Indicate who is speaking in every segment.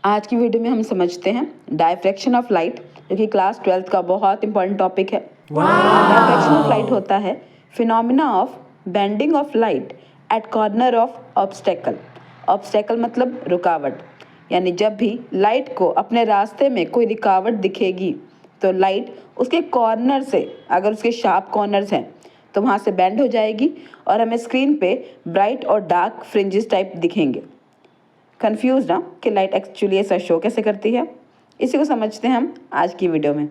Speaker 1: आज की वीडियो में हम समझते हैं डायफ्रैक्शन ऑफ लाइट, जो कि क्लास 12th का बहुत इंपॉर्टेंट टॉपिक है। डायफ्रैक्शन ऑफ लाइट होता है phenomena of bending of light at corner of obstacle. Obstacle मतलब रुकावट, यानी जब भी लाइट को अपने रास्ते में कोई रुकावट दिखेगी तो लाइट उसके कॉर्नर से, अगर उसके शार्प कॉर्नर्स हैं तो वहाँ से बेंड हो जाएगी और हमें स्क्रीन पे ब्राइट और डार्क फ्रिंजेस टाइप दिखेंगे। कंफ्यूज ना कि लाइट एक्चुअली ऐसा शो कैसे करती है, इसी को समझते हैं हम आज की वीडियो में।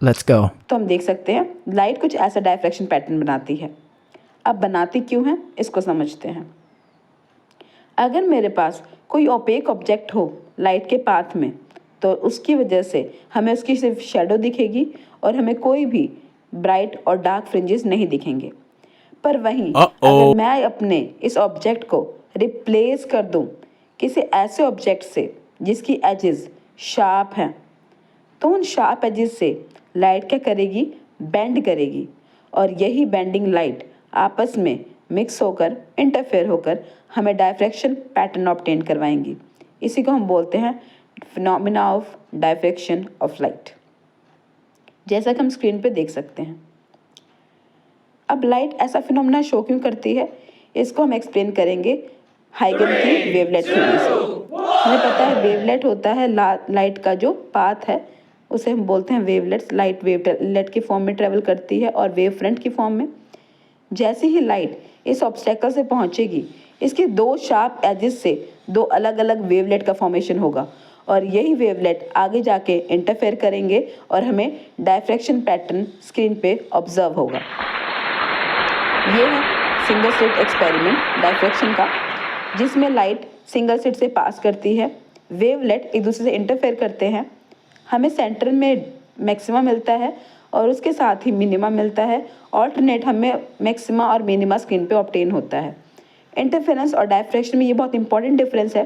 Speaker 2: Let's go.
Speaker 1: तो हम देख सकते हैं लाइट कुछ ऐसा डायफ्रैक्शन पैटर्न बनाती है। अब बनाती क्यों है इसको समझते हैं। अगर मेरे पास कोई ओपेक ऑब्जेक्ट हो लाइट के पाथ में, तो उसकी वजह से हमें उसकी सिर्फ शेडो दिखेगी और हमें कोई भी ब्राइट और डार्क फ्रिंजेस नहीं दिखेंगे। पर वहीं अगर मैं अपने इस ऑब्जेक्ट को रिप्लेस कर दूं किसी ऐसे ऑब्जेक्ट से जिसकी एजेस शार्प हैं, तो उन शार्प एजेस से लाइट क्या करेगी, बेंड करेगी, और यही बेंडिंग लाइट आपस में मिक्स होकर, इंटरफेयर होकर हमें डायफ्रैक्शन पैटर्न ऑब्टेन करवाएंगी। इसी को हम बोलते हैं phenomena of diffraction of light, जैसा कि हम स्क्रीन पे देख सकते हैं। अब लाइट ऐसा फिनोमिना शो क्यों करती है, इसको हम एक्सप्लेन करेंगे हाइगन की वेवलेट थ्योरी से। हमें पता है वेवलेट होता है लाइट का जो पाथ है, उसे हम बोलते हैं वेवलेट्स। लाइट वेवलेट की फॉर्म में ट्रेवल करती है और वेव फ्रंट की फॉर्म में। जैसे ही लाइट इस ऑब्स्टेकल से पहुंचेगी, इसके दो शार्प एजेस से दो अलग अलग वेवलेट का फॉर्मेशन होगा और यही वेवलेट आगे जाके इंटरफेयर करेंगे और हमें डायफ्रैक्शन पैटर्न स्क्रीन पे ऑब्जर्व होगा। ये है सिंगल स्लिट एक्सपेरिमेंट डायफ्रैक्शन का, जिसमें लाइट सिंगल स्लिट से पास करती है, वेवलेट एक दूसरे से इंटरफेयर करते हैं, हमें सेंटर में मैक्सिमा मिलता है और उसके साथ ही मिनिमा मिलता है। ऑल्टरनेट हमें मैक्सिमा और मिनिमा स्क्रीन पे ऑब्टेन होता है। इंटरफेरेंस और डायफ्रैक्शन में ये बहुत इंपॉर्टेंट डिफरेंस है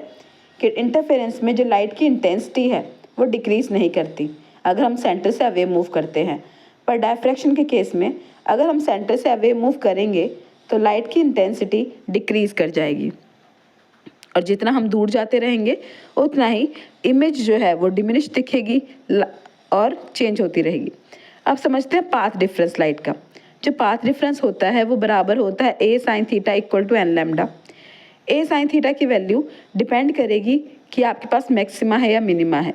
Speaker 1: कि इंटरफेरेंस में जो लाइट की इंटेंसिटी है वो डिक्रीज नहीं करती अगर हम सेंटर से अवे मूव करते हैं, पर डायफ्रैक्शन के केस में अगर हम सेंटर से अवे मूव करेंगे तो लाइट की इंटेंसिटी डिक्रीज कर जाएगी और जितना हम दूर जाते रहेंगे उतना ही इमेज जो है वो डिमिनिश दिखेगी और चेंज होती रहेगी। अब समझते हैं पाथ डिफरेंस लाइट का। जो पाथ डिफरेंस होता है वो बराबर होता है a sin theta equal to n lambda. a sin theta की वैल्यू डिपेंड करेगी कि आपके पास मैक्सिमा है या मिनिमा है।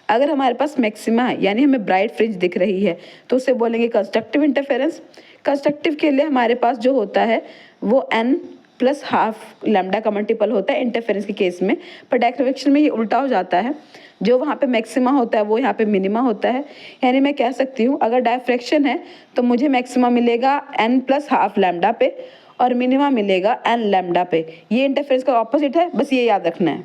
Speaker 1: अगर हमारे पास मैक्सिमा है यानी हमें ब्राइट फ्रिंज दिख रही है तो उसे बोलेंगे कंस्ट्रक्टिव इंटरफेरेंस। कंस्ट्रक्टिव के लिए हमारे पास जो होता है वो n प्लस हाफ लैम्डा का मल्टीपल होता है इंटरफेरेंस के केस में। पर डायफ्रैक्शन में ये उल्टा हो जाता है, जो वहाँ पे मैक्सिमा होता है वो यहाँ पे मिनिमा होता है। यानी मैं कह सकती हूँ अगर डायफ्रैक्शन है तो मुझे मैक्सिमा मिलेगा n प्लस हाफ लैम्डा पे और मिनिमा मिलेगा n लैम्डा पे। ये इंटरफेरेंस का ऑपोजिट है, बस ये याद रखना है।